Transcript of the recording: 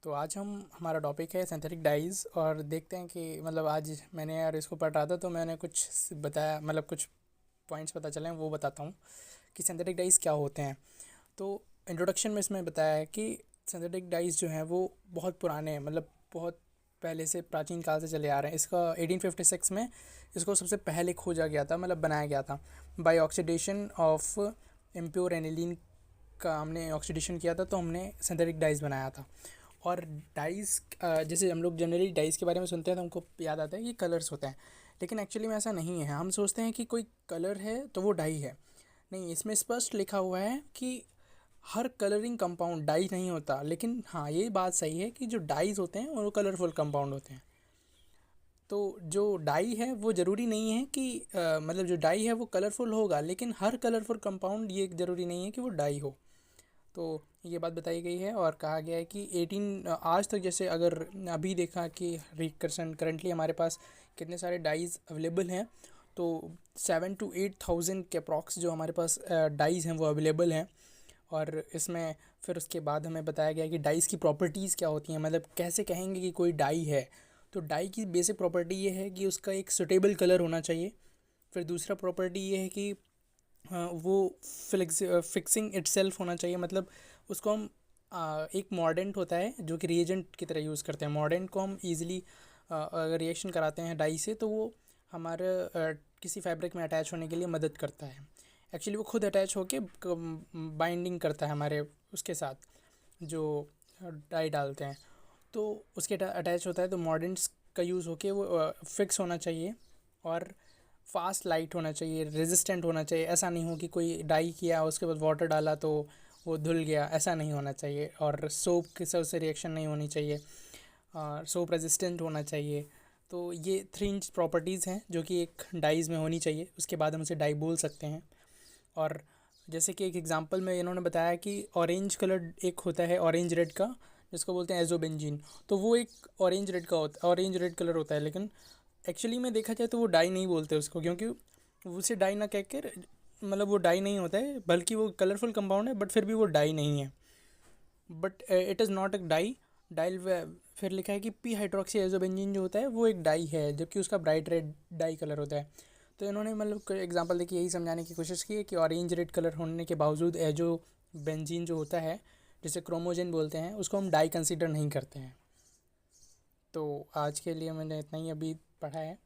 तो आज हमारा टॉपिक है सिंथेटिक डाइज और देखते हैं कि मतलब आज मैंने यार इसको पढ़ रहा था तो मैंने कुछ बताया, मतलब कुछ पॉइंट्स पता चले हैं वो बताता हूँ कि सिंथेटिक डाइज क्या होते हैं। तो इंट्रोडक्शन में इसमें बताया है कि सिंथेटिक डाइज जो हैं वो बहुत पुराने हैं, मतलब बहुत पहले से प्राचीन काल से चले आ रहे हैं। इसका 1856 में इसको सबसे पहले खोजा गया था, मतलब बनाया गया था by oxidation of impure aniline का हमने ऑक्सीडेशन किया था तो हमने सिंथेटिक डाइज बनाया था। और डाइस जैसे हम लोग जनरली डाइस के बारे में सुनते हैं तो हमको याद आता है कि कलर्स होते हैं, लेकिन एक्चुअली में ऐसा नहीं है। हम सोचते हैं कि कोई कलर है तो वो डाई है। नहीं, इसमें स्पष्ट लिखा हुआ है कि हर कलरिंग कंपाउंड डाई नहीं होता, लेकिन हाँ ये बात सही है कि जो डाइज होते हैं वो कलरफुल कंपाउंड होते हैं। तो जो डाई है वो ज़रूरी नहीं है कि मतलब जो डाई है वो कलरफुल होगा, लेकिन हर कलरफुल कंपाउंड ये ज़रूरी नहीं है कि वो डाई हो। तो ये बात बताई गई है और कहा गया है कि 18 आज तक, जैसे अगर अभी देखा कि करंटली हमारे पास कितने सारे डाइज़ अवेलेबल हैं, तो 7 to 8 thousand के अप्रॉक्स जो हमारे पास डाइज़ हैं वो अवेलेबल हैं। और इसमें फिर उसके बाद हमें बताया गया कि डाइज़ की प्रॉपर्टीज़ क्या होती हैं, मतलब कैसे कहेंगे कि कोई डाई है। तो डाई की बेसिक प्रॉपर्टी ये है कि उसका एक सुटेबल कलर होना चाहिए। फिर दूसरा प्रॉपर्टी ये है कि वो फिक्सिंग इटसेल्फ होना चाहिए, मतलब उसको हम एक मॉर्डेंट होता है जो कि रिएजेंट की तरह यूज़ करते हैं। मॉर्डेंट को हम इजीली अगर रिएक्शन कराते हैं डाई से तो वो हमारे किसी फैब्रिक में अटैच होने के लिए मदद करता है। एक्चुअली वो खुद अटैच होके बाइंडिंग करता है हमारे उसके साथ जो डाई डालते हैं, तो उसके अटैच होता है। तो मॉर्डेंट्स का यूज़ होके वो फिक्स होना चाहिए और फास्ट लाइट होना चाहिए, रेजिस्टेंट होना चाहिए। ऐसा नहीं हो कि कोई डाई किया उसके बाद वाटर डाला तो वो धुल गया, ऐसा नहीं होना चाहिए। और सोप के साथ से रिएक्शन नहीं होनी चाहिए और सोप रेजिस्टेंट होना चाहिए। तो ये 3 प्रॉपर्टीज़ हैं जो कि एक डाइज़ में होनी चाहिए, उसके बाद हम उसे डाई बोल सकते हैं। और जैसे कि एक एग्जांपल में इन्होंने बताया कि ऑरेंज कलर एक होता है, ऑरेंज रेड का, जिसको बोलते हैं एजोबेंजीन। तो वो एक ऑरेंज रेड का होता, ऑरेंज रेड कलर होता है, लेकिन एक्चुअली में देखा जाए तो वो डाई नहीं बोलते उसको, क्योंकि उसे डाई ना कह कर, मतलब वो डाई नहीं होता है, बल्कि वो कलरफुल कंपाउंड है, बट फिर भी वो डाई नहीं है। But it is not a dye. Dye फिर लिखा है कि पी हाइड्रोक्सी एजोबेंजीन जो होता है वो एक डाई है, जबकि उसका ब्राइट रेड डाई कलर होता है। तो इन्होंने मतलब एग्जांपल देखिए यही समझाने की कोशिश की है कि ऑरेंज रेड कलर होने के बावजूद एजो बेंजीन जो होता है, जिसे क्रोमोजेन बोलते हैं, उसको हम डाई कंसीडर नहीं करते हैं। तो आज के लिए मैंने इतना ही अभी पढ़ा है।